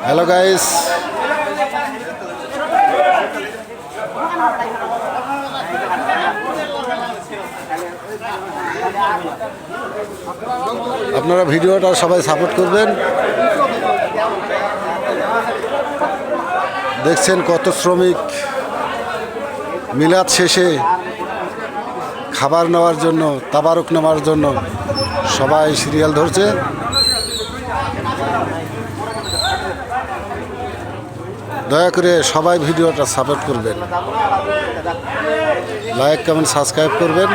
Hello guys, আপনারা ভিডিওটা সবাই সাপোর্ট করবেন। দেখছেন কত শ্রমিক মিলাদ শেষে খাবার নেওয়ার জন্য, তাবারুক নেওয়ার জন্য সবাই সিরিয়াল ধরছে। দয়া করে সবাই ভিডিওটা সাপোর্ট করবেন, লাইক কমেন্ট সাবস্ক্রাইব করবেন।